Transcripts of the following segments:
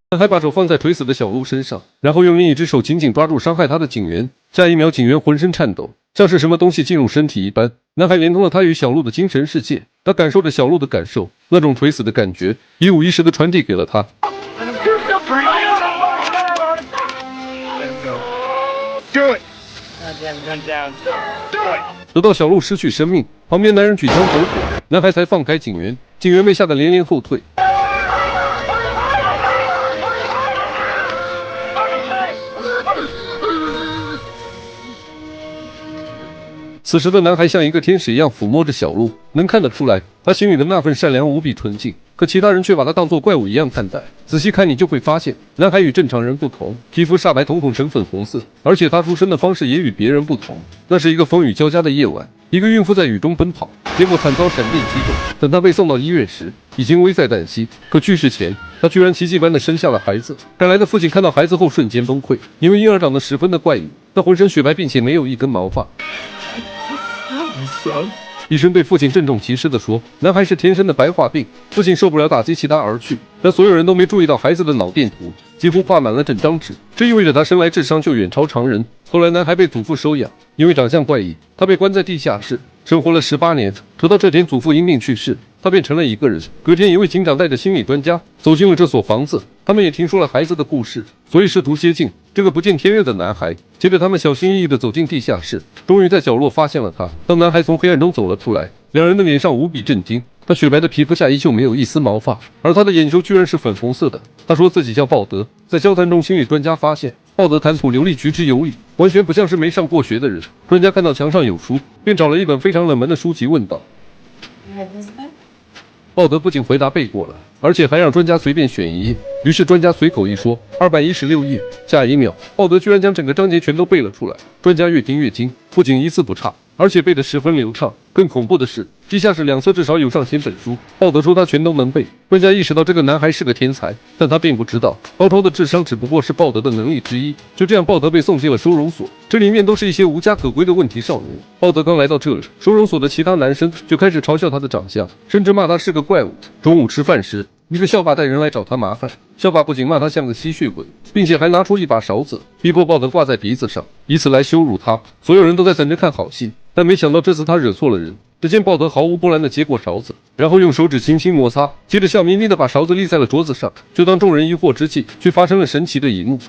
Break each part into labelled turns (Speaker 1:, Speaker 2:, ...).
Speaker 1: 男孩把手放在垂死的小鹿身上，然后用另一只手紧紧抓住伤害他的警员。下一秒，警员浑身颤抖，像是什么东西进入身体一般。男孩连通了他与小鹿的精神世界，他感受着小鹿的感受，那种垂死的感觉，一五一十地传递给了他。直到小鹿失去生命，旁边男人举枪走火，男孩才放开警员。警员被吓得连连后退。此时的男孩像一个天使一样抚摸着小鹿，能看得出来，他心里的那份善良无比纯净。可其他人却把他当作怪物一样看待。仔细看，你就会发现，男孩与正常人不同，皮肤煞白，瞳孔呈粉红色，而且他出生的方式也与别人不同。那是一个风雨交加的夜晚，一个孕妇在雨中奔跑，结果惨遭闪电击中。等她被送到医院时，已经危在旦夕。可去世前，她居然奇迹般的生下了孩子。赶来的父亲看到孩子后瞬间崩溃，因为婴儿长得十分的怪异，他浑身雪白，并且没有一根毛发。医生对父亲郑重其事地说：“男孩是天生的白化病。”父亲受不了打击，弃他而去。但所有人都没注意到孩子的脑电图几乎画满了整张纸，这意味着他生来智商就远超常人。后来，男孩被祖父收养，因为长相怪异，他被关在地下室，生活了18年。直到这天，祖父因病去世，他变成了一个人。隔天，一位警长带着心理专家走进了这所房子，他们也听说了孩子的故事，所以试图接近这个不见天日的男孩。接着，他们小心翼翼地走进地下室，终于在角落发现了他。当男孩从黑暗中走了出来，两人的脸上无比震惊。他雪白的皮肤下依旧没有一丝毛发，而他的眼球居然是粉红色的。他说自己叫鲍德。在交谈中，心理专家发现鲍德谈吐流利，举止有礼，完全不像是没上过学的人。专家看到墙上有书，便找了一本非常冷门的书籍问道：“鲍德不仅回答背过了，而且还让专家随便选一页。于是专家随口一说，216页。下一秒，鲍德居然将整个章节全都背了出来。专家越听越惊，不仅一字不差，而且背得十分流畅。更恐怖的是，地下室两侧至少有上千本书。鲍德说他全都能背。专家意识到这个男孩是个天才，但他并不知道，高超的智商只不过是鲍德的能力之一。就这样，鲍德被送进了收容所，这里面都是一些无家可归的问题少年。鲍德刚来到这里，收容所的其他男生就开始嘲笑他的长相，甚至骂他是个怪物。中午吃饭时，一个校霸带人来找他麻烦，校霸不仅骂他像个吸血鬼，并且还拿出一把勺子，逼迫鲍德挂在鼻子上，以此来羞辱他。所有人都在等着看好戏，但没想到这次他惹错了人。只见鲍德毫无波澜地接过勺子，然后用手指轻轻摩擦，接着笑眯眯地把勺子立在了桌子上。就当众人疑惑之际，却发生了神奇的一幕。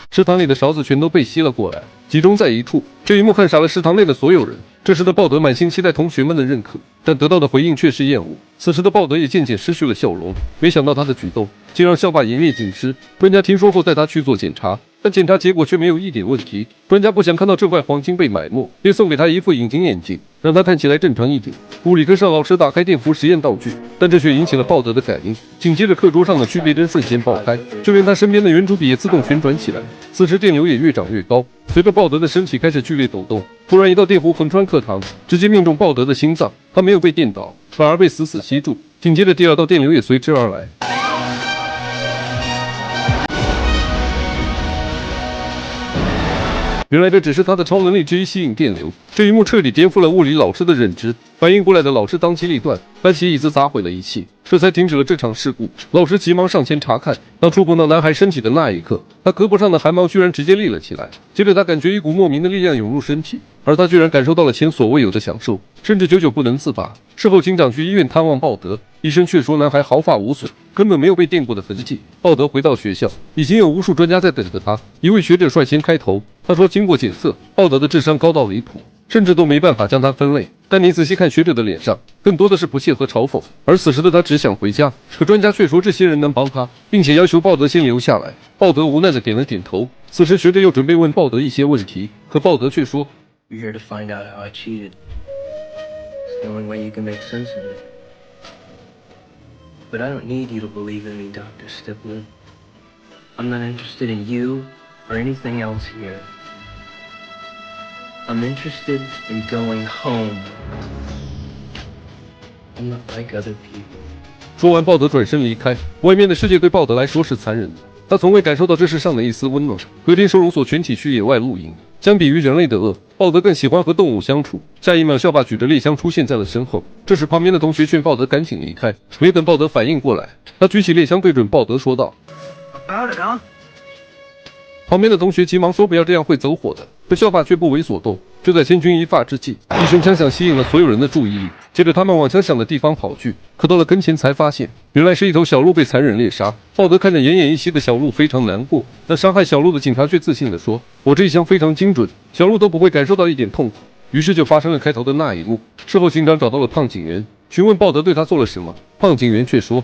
Speaker 1: 食堂里的勺子全都被吸了过来，集中在一处。这一幕看傻了食堂内的所有人。这时的鲍德满心期待同学们的认可，但得到的回应却是厌恶。此时的鲍德也渐渐失去了笑容，没想到他的举动竟让校霸颜面尽失。专家听说后带他去做检查，但检查结果却没有一点问题。专家不想看到这块黄金被埋没，便送给他一副隐形眼镜，让他看起来正常一点。物理课上，老师打开电弧实验道具，但这却引起了鲍德的感应。紧接着，课桌上的聚变灯瞬间爆开，就连他身边的圆珠笔也自动旋转起来。此时电流也越长越高，随着鲍德的身体开始剧烈抖动，突然一道电弧横穿课堂，直接命中鲍德的心脏。他没有被电倒，反而被死死吸住。紧接着，第二道电流也随之而来。原来这只是他的超能力之一，吸引电流。这一幕彻底颠覆了物理老师的认知。反应过来的老师当机立断，搬起椅子砸毁了仪器，这才停止了这场事故。老师急忙上前查看，当触碰到男孩身体的那一刻，他胳膊上的汗毛居然直接立了起来。接着他感觉一股莫名的力量涌入身体，而他居然感受到了前所未有的享受，甚至久久不能自拔。事后警长去医院探望鲍德，医生却说男孩毫发无损，根本没有被电过的痕迹。鲍德回到学校，已经有无数专家在等着他。一位学者率先开头，他说经过检测，鲍德的智商高到离谱，甚至都没办法将他分类。但你仔细看学者的脸上，更多的是不屑和嘲讽。而此时的他只想回家，可专家却说这些人能帮他，并且要求鲍德先留下来。鲍德无奈的点了点头。此时学者又准备问鲍德一些问题，可鲍德却说
Speaker 2: You're here to find out how I cheated. It's the only way you can make sense of it. But I don't need you to believe in me, Dr. Stipler. I'm not interested in you or anything else here. I'm interested in going home. I'm not like other people.
Speaker 1: 说完，鲍德转身离开。外面的世界对鲍德来说是残忍的，他从未感受到这世上的一丝温暖。隔天，收容所全体去野外露营。相比于人类的恶，鲍德更喜欢和动物相处。下一秒，校霸举着猎枪出现在了身后。这时，旁边的同学劝鲍德赶紧离开。没等鲍德反应过来，他举起猎枪对准鲍德说道。旁边的同学急忙说不要这样，会走火的。可校霸却不为所动。就在千钧一发之际，一声枪响吸引了所有人的注意力。接着他们往枪响的地方跑去，可到了跟前才发现，原来是一头小鹿被残忍猎杀。鲍德看着奄奄一息的小鹿非常难过，但伤害小鹿的警察却自信地说：“我这一枪非常精准，小鹿都不会感受到一点痛苦。”于是就发生了开头的那一幕。事后警长找到了胖警员，询问鲍德对他做了什么。胖警员却说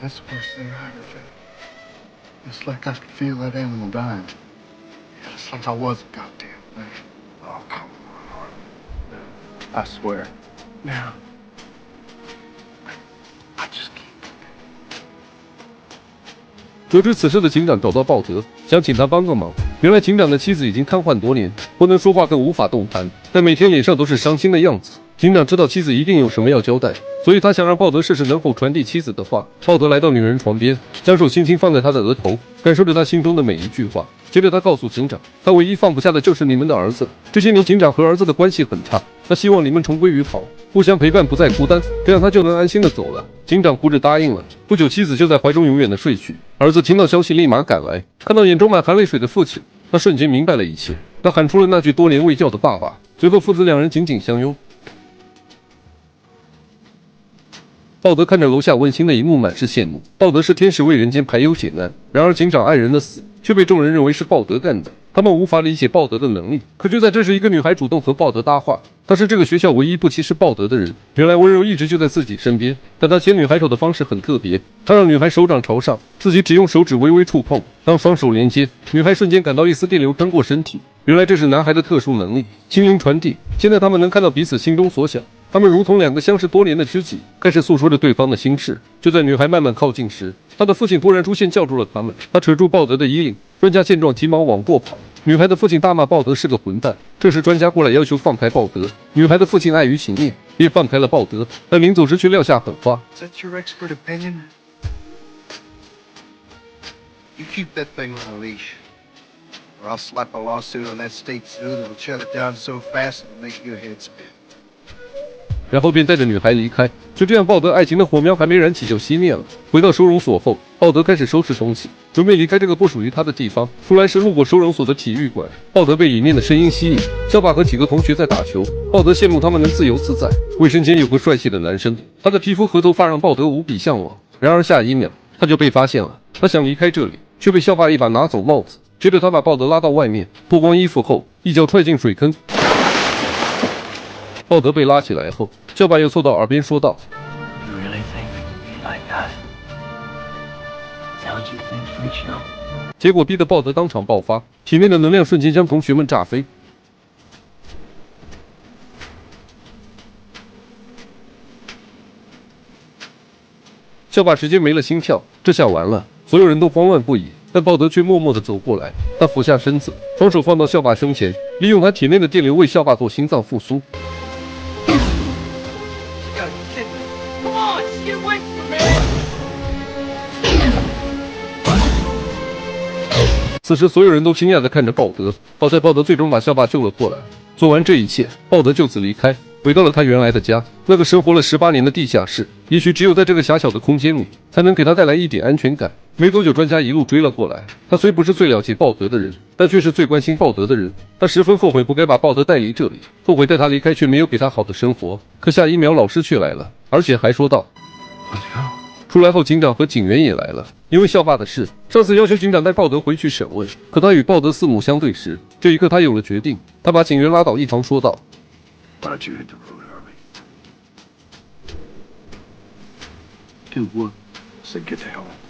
Speaker 3: That's the worst thing I ever felt. It's like I could feel that animal dying. It's like I was a goddamn man. Oh, come on. I swear. Now, I just can't.
Speaker 1: 得知此事的警长找到鲍德，想请他帮个忙。原来警长的妻子已经瘫痪多年，不能说话更无法动弹，但每天脸上都是伤心的样子。警长知道妻子一定有什么要交代，所以他想让鲍德试试能否传递妻子的话。鲍德来到女人床边，将手轻轻放在她的额头，感受着她心中的每一句话。接着他告诉警长，他唯一放不下的就是你们的儿子。这些年警长和儿子的关系很差，他希望你们重归于好，互相陪伴，不再孤单，这样他就能安心的走了。警长哭着答应了。不久，妻子就在怀中永远的睡去。儿子听到消息立马赶来，看到眼中满含泪水的父亲，他瞬间明白了一切。他喊出了那句多年未叫的爸爸。随后父子两人紧紧相拥。鲍德看着楼下温馨的一幕，满是羡慕。鲍德是天使，为人间排忧解难。然而警长爱人的死却被众人认为是鲍德干的，他们无法理解鲍德的能力。可就在这时，一个女孩主动和鲍德搭话，她是这个学校唯一不歧视鲍德的人。原来温柔一直就在自己身边，但她牵女孩手的方式很特别，她让女孩手掌朝上，自己只用手指微微触碰。当双手连接，女孩瞬间感到一丝电流穿过身体。原来这是男孩的特殊能力，心灵传递。现在他们能看到彼此心中所想。他们如同两个相识多年的知己，开始诉说着对方的心事。就在女孩慢慢靠近时，她的父亲突然出现，叫住了他们。他扯住鲍德的衣领，专家见状急忙往过跑。女孩的父亲大骂鲍德是个混蛋。这时专家过来要求放开鲍德，女孩的父亲碍于情面，也放开了鲍德，但临走时却撂下狠话。
Speaker 3: Is that your expert opinion? You keep that thing on a leash, or I'll slap a lawsuit on that state zoo that'll shut it down so fast it'll make your head spin.
Speaker 1: 然后便带着女孩离开。就这样，鲍德爱情的火苗还没燃起就熄灭了。回到收容所后，鲍德开始收拾东西，准备离开这个不属于他的地方。出来时路过收容所的体育馆，鲍德被里面的声音吸引。校霸和几个同学在打球，鲍德羡慕他们能自由自在。卫生间有个帅气的男生，他的皮肤和头发让鲍德无比向往。然而下一秒，他就被发现了。他想离开这里，却被校霸一把拿走帽子。接着他把鲍德拉到外面，脱光衣服后，一脚踹进水坑。鲍德被拉起来后，校霸又凑到耳边说道
Speaker 2: You really think you like that? Sounds you think freak show?
Speaker 1: 结果逼得鲍德当场爆发，体内的能量瞬间将同学们炸飞。校霸直接没了心跳，这下完了，所有人都慌乱不已。但鲍德却默默地走过来，他俯下身子，双手放到校霸胸前，利用他体内的电流为校霸做心脏复苏。
Speaker 4: Come on, get away from me!
Speaker 1: 此时，所有人都惊讶地看着鲍德。好在鲍德最终把校霸救了过来。做完这一切，鲍德就此离开，回到了他原来的家，那个生活了18年的地下室。也许只有在这个狭小的空间里，才能给他带来一点安全感。没多久，专家一路追了过来。他虽不是最了解鲍德的人，但却是最关心鲍德的人。他十分后悔不该把鲍德带离这里，后悔带他离开却没有给他好的生活。可下一秒，老师却来了，而且还说道。出来后，警长和警员也来了。因为校霸的事，上司要求警长带鲍德回去审问。可他与鲍德四目相对时，这一刻他有了决定。他把警员拉倒一旁，说道
Speaker 3: Why don't you hit the road, Harvey?
Speaker 2: Do what?
Speaker 3: I said get the hell out.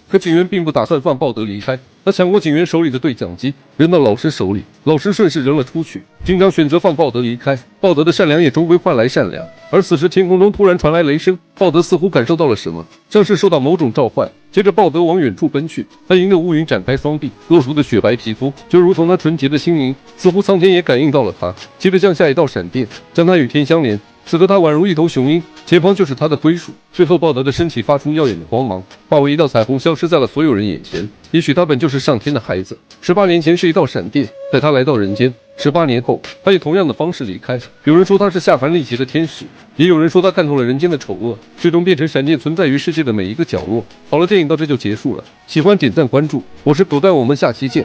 Speaker 1: 可警员并不打算放鲍德离开，他抢过警员手里的对讲机，扔到老师手里，老师顺势扔了出去。警长选择放鲍德离开，鲍德的善良也终归换来善良。而此时天空中突然传来雷声，鲍德似乎感受到了什么，像是受到某种召唤。接着鲍德往远处奔去，他迎着乌云展开双臂，露出的雪白皮肤就如同那纯洁的心灵，似乎苍天也感应到了他。接着降下一道闪电，将他与天相连。使得他宛如一头雄鹰，前方就是他的归属。最后，鲍德的身体发出耀眼的光芒，化为一道彩虹，消失在了所有人眼前。也许他本就是上天的孩子。18年前是一道闪电，带他来到人间。18年后，他以同样的方式离开。有人说他是下凡历劫的天使，也有人说他看透了人间的丑恶，最终变成闪电，存在于世界的每一个角落。好了，电影到这就结束了。喜欢点赞关注，我是狗蛋，我们下期见。